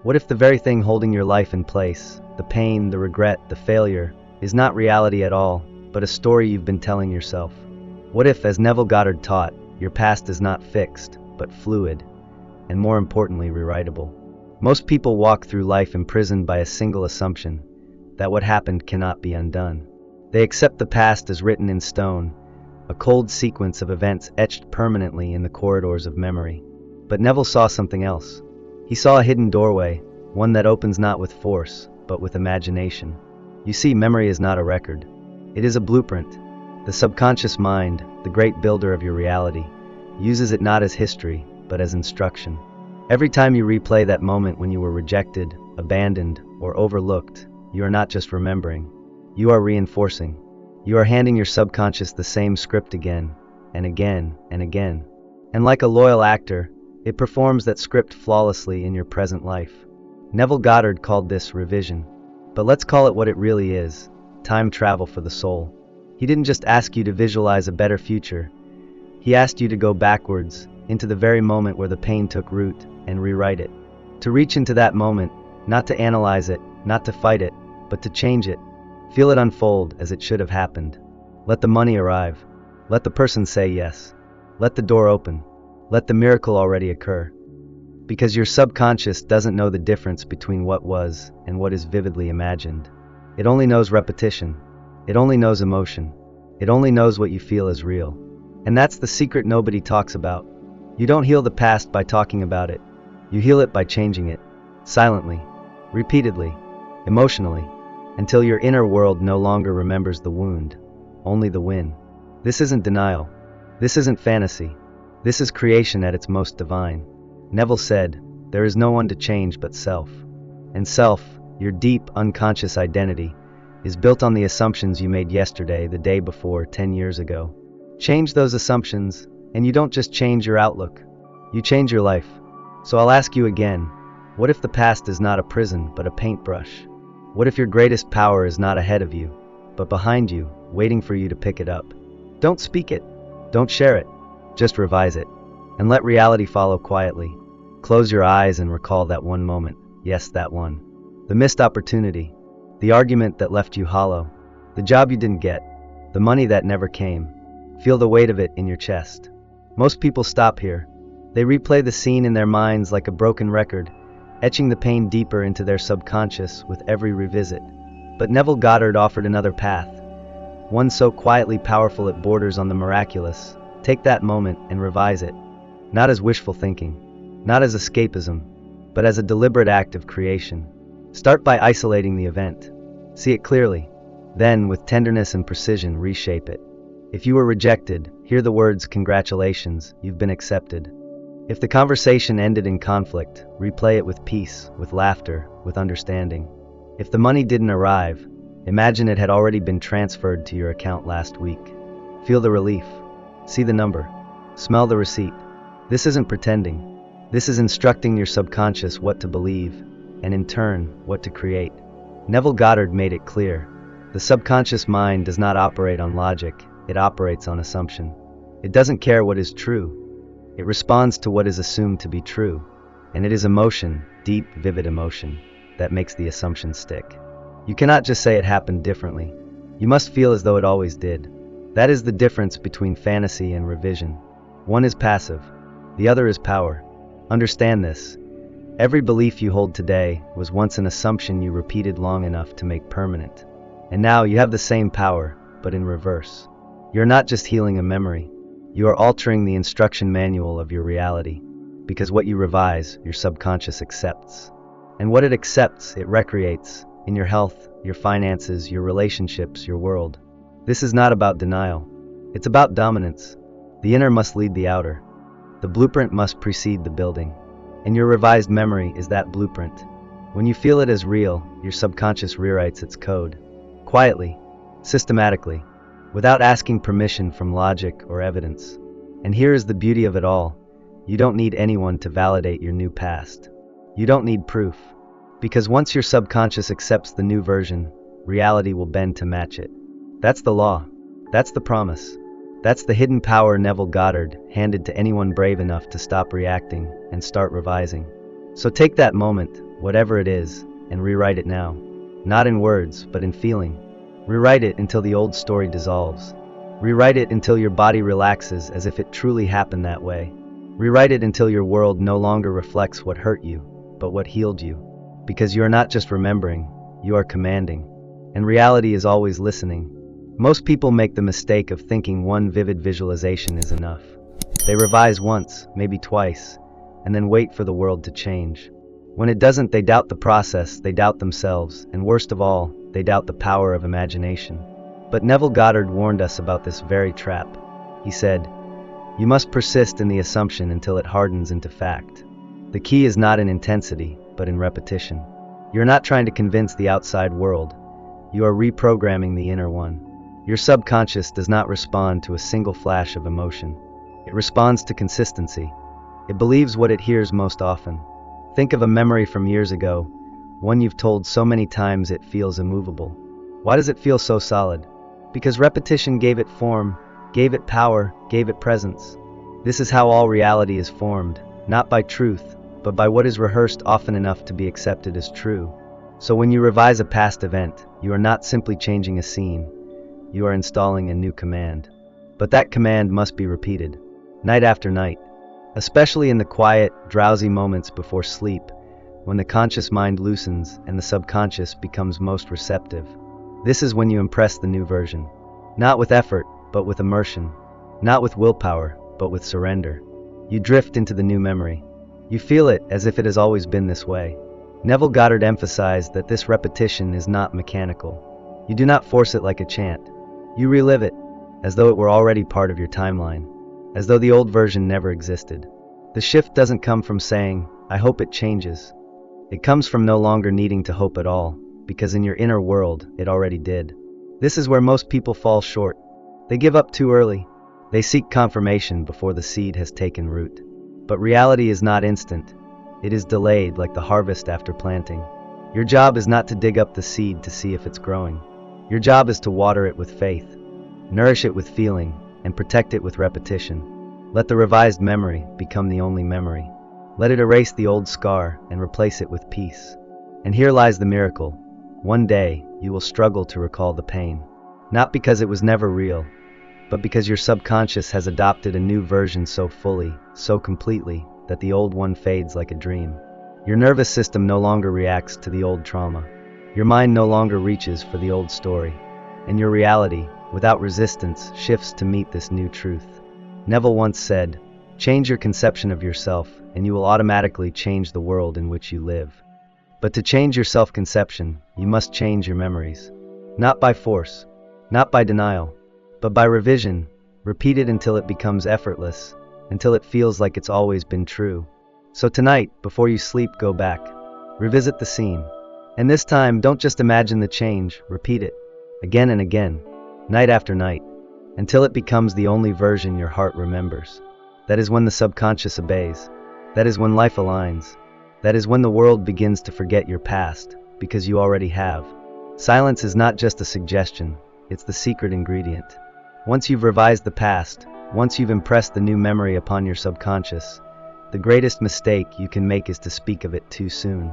What if the very thing holding your life in place, the pain, the regret, the failure, is not reality at all, but a story you've been telling yourself? What if, as Neville Goddard taught, your past is not fixed, but fluid, and more importantly, rewritable? Most people walk through life imprisoned by a single assumption, that what happened cannot be undone. They accept the past as written in stone, a cold sequence of events etched permanently in the corridors of memory. But Neville saw something else. He saw a hidden doorway, one that opens not with force, but with imagination. You see, memory is not a record. It is a blueprint. The subconscious mind, the great builder of your reality, uses it not as history, but as instruction. Every time you replay that moment when you were rejected, abandoned, or overlooked, you are not just remembering. You are reinforcing. You are handing your subconscious the same script again, and again, and again. And like a loyal actor, it performs that script flawlessly in your present life. Neville Goddard called this revision. But let's call it what it really is: time travel for the soul. He didn't just ask you to visualize a better future. He asked you to go backwards, into the very moment where the pain took root, and rewrite it. To reach into that moment, not to analyze it, not to fight it, but to change it. Feel it unfold as it should have happened. Let the money arrive. Let the person say yes. Let the door open. Let the miracle already occur. Because your subconscious doesn't know the difference between what was and what is vividly imagined. It only knows repetition. It only knows emotion. It only knows what you feel is real. And that's the secret nobody talks about. You don't heal the past by talking about it. You heal it by changing it. Silently. Repeatedly. Emotionally. Until your inner world no longer remembers the wound, only the win. This isn't denial. This isn't fantasy. This is creation at its most divine. Neville said, "There is no one to change but self." And self, your deep, unconscious identity, is built on the assumptions you made yesterday, the day before, 10 years ago. Change those assumptions, and you don't just change your outlook. You change your life. So I'll ask you again, what if the past is not a prison, but a paintbrush? What if your greatest power is not ahead of you, but behind you, waiting for you to pick it up? Don't speak it. Don't share it. Just revise it. And let reality follow quietly. Close your eyes and recall that one moment. Yes, that one. The missed opportunity. The argument that left you hollow. The job you didn't get. The money that never came. Feel the weight of it in your chest. Most people stop here. They replay the scene in their minds like a broken record, etching the pain deeper into their subconscious with every revisit. But Neville Goddard offered another path, one so quietly powerful it borders on the miraculous. Take that moment and revise it, not as wishful thinking, not as escapism, but as a deliberate act of creation. Start by isolating the event. See it clearly. Then, with tenderness and precision, reshape it. If you were rejected, hear the words, "Congratulations, you've been accepted." If the conversation ended in conflict, replay it with peace, with laughter, with understanding. If the money didn't arrive, imagine it had already been transferred to your account last week. Feel the relief. See the number. Smell the receipt. This isn't pretending. This is instructing your subconscious what to believe, and in turn, what to create. Neville Goddard made it clear. The subconscious mind does not operate on logic, it operates on assumption. It doesn't care what is true. It responds to what is assumed to be true, and it is emotion, deep, vivid emotion, that makes the assumption stick. You cannot just say it happened differently. You must feel as though it always did. That is the difference between fantasy and revision. One is passive, the other is power. Understand this. Every belief you hold today was once an assumption you repeated long enough to make permanent. And now you have the same power, but in reverse. You're not just healing a memory. You are altering the instruction manual of your reality, because what you revise, your subconscious accepts. And what it accepts, it recreates, in your health, your finances, your relationships, your world. This is not about denial. It's about dominance. The inner must lead the outer. The blueprint must precede the building. And your revised memory is that blueprint. When you feel it as real, your subconscious rewrites its code. Quietly, systematically, without asking permission from logic or evidence. And here is the beauty of it all. You don't need anyone to validate your new past. You don't need proof. Because once your subconscious accepts the new version, reality will bend to match it. That's the law. That's the promise. That's the hidden power Neville Goddard handed to anyone brave enough to stop reacting and start revising. So take that moment, whatever it is, and rewrite it now. Not in words, but in feeling. Rewrite it until the old story dissolves. Rewrite it until your body relaxes as if it truly happened that way. Rewrite it until your world no longer reflects what hurt you, but what healed you. Because you are not just remembering, you are commanding. And reality is always listening. Most people make the mistake of thinking one vivid visualization is enough. They revise once, maybe twice, and then wait for the world to change. When it doesn't, they doubt the process, they doubt themselves, and worst of all, they doubt the power of imagination. But Neville Goddard warned us about this very trap. He said, "You must persist in the assumption until it hardens into fact." The key is not in intensity, but in repetition. You're not trying to convince the outside world. You are reprogramming the inner one. Your subconscious does not respond to a single flash of emotion. It responds to consistency. It believes what it hears most often. Think of a memory from years ago, one you've told so many times it feels immovable. Why does it feel so solid? Because repetition gave it form, gave it power, gave it presence. This is how all reality is formed, not by truth, but by what is rehearsed often enough to be accepted as true. So when you revise a past event, you are not simply changing a scene. You are installing a new command. But that command must be repeated, night after night, especially in the quiet, drowsy moments before sleep, when the conscious mind loosens and the subconscious becomes most receptive. This is when you impress the new version. Not with effort, but with immersion. Not with willpower, but with surrender. You drift into the new memory. You feel it as if it has always been this way. Neville Goddard emphasized that this repetition is not mechanical. You do not force it like a chant. You relive it, as though it were already part of your timeline, as though the old version never existed. The shift doesn't come from saying, "I hope it changes." It comes from no longer needing to hope at all, because in your inner world, it already did. This is where most people fall short. They give up too early. They seek confirmation before the seed has taken root. But reality is not instant. It is delayed like the harvest after planting. Your job is not to dig up the seed to see if it's growing. Your job is to water it with faith, nourish it with feeling, and protect it with repetition. Let the revised memory become the only memory. Let it erase the old scar and replace it with peace. And here lies the miracle. One day, you will struggle to recall the pain. Not because it was never real, but because your subconscious has adopted a new version so fully, so completely, that the old one fades like a dream. Your nervous system no longer reacts to the old trauma. Your mind no longer reaches for the old story. And your reality, without resistance, shifts to meet this new truth. Neville once said, "Change your conception of yourself, and you will automatically change the world in which you live." But to change your self-conception, you must change your memories. Not by force, not by denial, but by revision. Repeat it until it becomes effortless, until it feels like it's always been true. So tonight, before you sleep, go back. Revisit the scene. And this time, don't just imagine the change, repeat it. Again and again, night after night, until it becomes the only version your heart remembers. That is when the subconscious obeys. That is when life aligns. That is when the world begins to forget your past, because you already have. Silence is not just a suggestion, it's the secret ingredient. Once you've revised the past, once you've impressed the new memory upon your subconscious, the greatest mistake you can make is to speak of it too soon.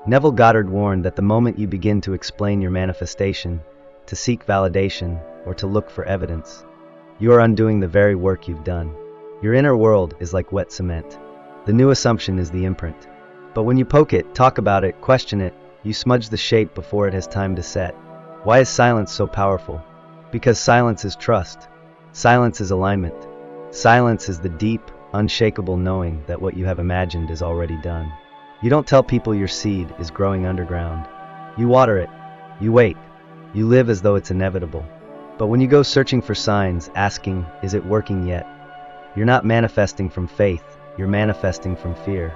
Neville Goddard warned that the moment you begin to explain your manifestation, to seek validation, or to look for evidence, you are undoing the very work you've done. Your inner world is like wet cement. The new assumption is the imprint. But when you poke it, talk about it, question it, you smudge the shape before it has time to set. Why is silence so powerful? Because silence is trust. Silence is alignment. Silence is the deep, unshakable knowing that what you have imagined is already done. You don't tell people your seed is growing underground. You water it. You wait. You live as though it's inevitable. But when you go searching for signs, asking, "Is it working yet?" you're not manifesting from faith, you're manifesting from fear.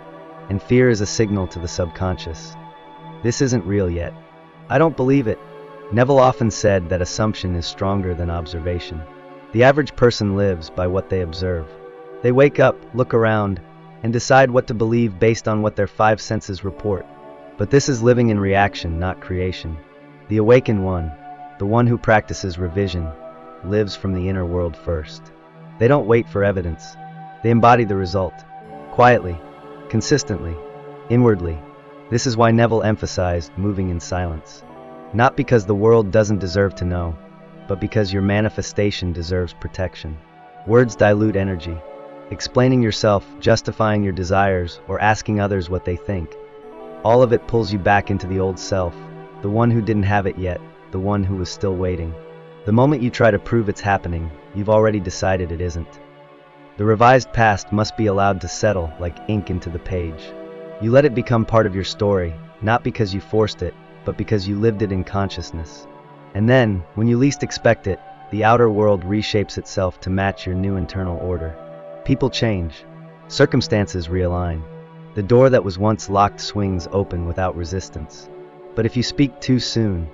And fear is a signal to the subconscious. This isn't real yet. I don't believe it. Neville often said that assumption is stronger than observation. The average person lives by what they observe. They wake up, look around, and decide what to believe based on what their five senses report. But this is living in reaction, not creation. The awakened one, the one who practices revision, lives from the inner world first. They don't wait for evidence. They embody the result. Quietly, consistently, inwardly. This is why Neville emphasized moving in silence. Not because the world doesn't deserve to know, but because your manifestation deserves protection. Words dilute energy. Explaining yourself, justifying your desires, or asking others what they think. All of it pulls you back into the old self, the one who didn't have it yet, the one who was still waiting. The moment you try to prove it's happening, you've already decided it isn't. The revised past must be allowed to settle like ink into the page. You let it become part of your story, not because you forced it, but because you lived it in consciousness. And then, when you least expect it, the outer world reshapes itself to match your new internal order. People change. Circumstances realign. The door that was once locked swings open without resistance. But if you speak too soon,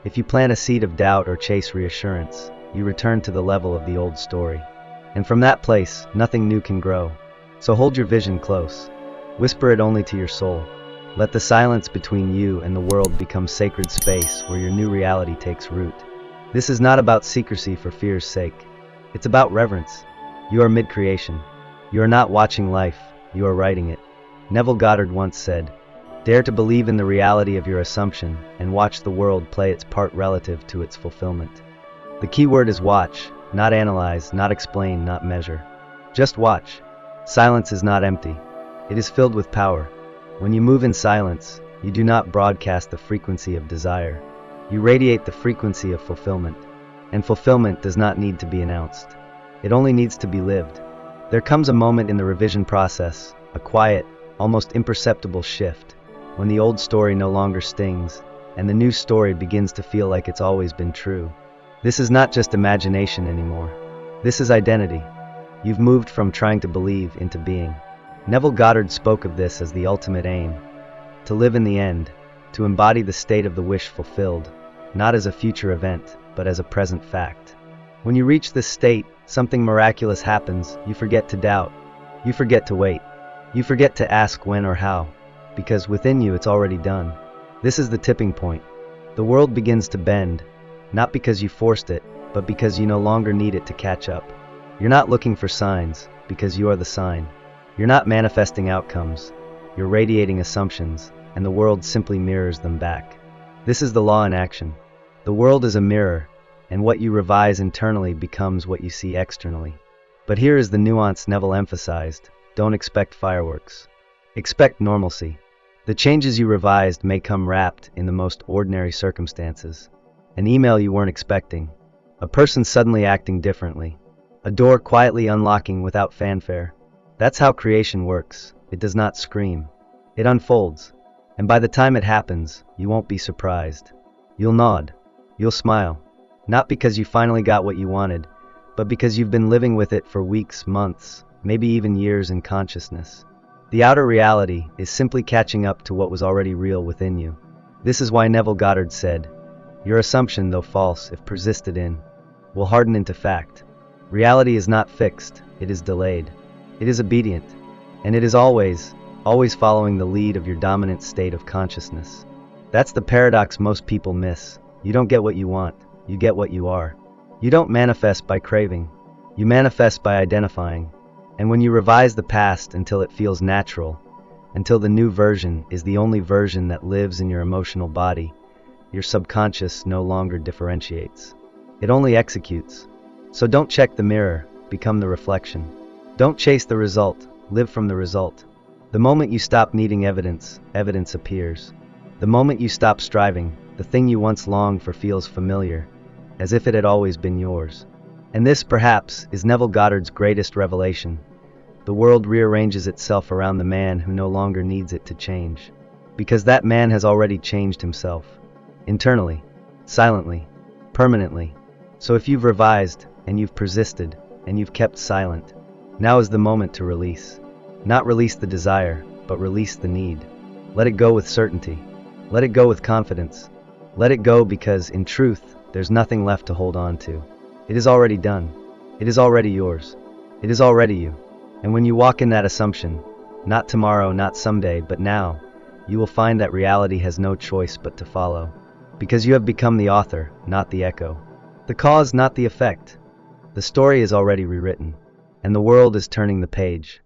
if you plant a seed of doubt or chase reassurance, you return to the level of the old story. And from that place, nothing new can grow. So hold your vision close. Whisper it only to your soul. Let the silence between you and the world become sacred space where your new reality takes root. This is not about secrecy for fear's sake. It's about reverence. You are mid-creation. You are not watching life, you are writing it. Neville Goddard once said, "Dare to believe in the reality of your assumption and watch the world play its part relative to its fulfillment." The key word is watch, not analyze, not explain, not measure. Just watch. Silence is not empty. It is filled with power. When you move in silence, you do not broadcast the frequency of desire. You radiate the frequency of fulfillment. And fulfillment does not need to be announced. It only needs to be lived. There comes a moment in the revision process, a quiet, almost imperceptible shift, when the old story no longer stings, and the new story begins to feel like it's always been true. This is not just imagination anymore. This is identity. You've moved from trying to believe into being. Neville Goddard spoke of this as the ultimate aim. To live in the end, to embody the state of the wish fulfilled, not as a future event, but as a present fact. When you reach this state, something miraculous happens. You forget to doubt. You forget to wait. You forget to ask when or how, because within you it's already done. This is the tipping point. The world begins to bend, not because you forced it, but because you no longer need it to catch up. You're not looking for signs, because you are the sign. You're not manifesting outcomes. You're radiating assumptions, and the world simply mirrors them back. This is the law in action. The world is a mirror, and what you revise internally becomes what you see externally. But here is the nuance Neville emphasized. Don't expect fireworks. Expect normalcy. The changes you revised may come wrapped in the most ordinary circumstances. An email you weren't expecting. A person suddenly acting differently. A door quietly unlocking without fanfare. That's how creation works. It does not scream. It unfolds. And by the time it happens, you won't be surprised. You'll nod. You'll smile. Not because you finally got what you wanted, but because you've been living with it for weeks, months, maybe even years in consciousness. The outer reality is simply catching up to what was already real within you. This is why Neville Goddard said, "Your assumption, though false, if persisted in, will harden into fact." Reality is not fixed, it is delayed. It is obedient. And it is always following the lead of your dominant state of consciousness. That's the paradox most people miss. You don't get what you want, you get what you are. You don't manifest by craving, you manifest by identifying. And when you revise the past until it feels natural, until the new version is the only version that lives in your emotional body, your subconscious no longer differentiates. It only executes. So don't check the mirror, become the reflection. Don't chase the result, live from the result. The moment you stop needing evidence, evidence appears. The moment you stop striving, the thing you once longed for feels familiar, as if it had always been yours. And this, perhaps, is Neville Goddard's greatest revelation. The world rearranges itself around the man who no longer needs it to change. Because that man has already changed himself. Internally, silently, permanently. So if you've revised, and you've persisted, and you've kept silent, now is the moment to release. Not release the desire, but release the need. Let it go with certainty. Let it go with confidence. Let it go because, in truth, there's nothing left to hold on to. It is already done. It is already yours. It is already you. And when you walk in that assumption, not tomorrow, not someday, but now, you will find that reality has no choice but to follow. Because you have become the author, not the echo. The cause, not the effect. The story is already rewritten, and the world is turning the page.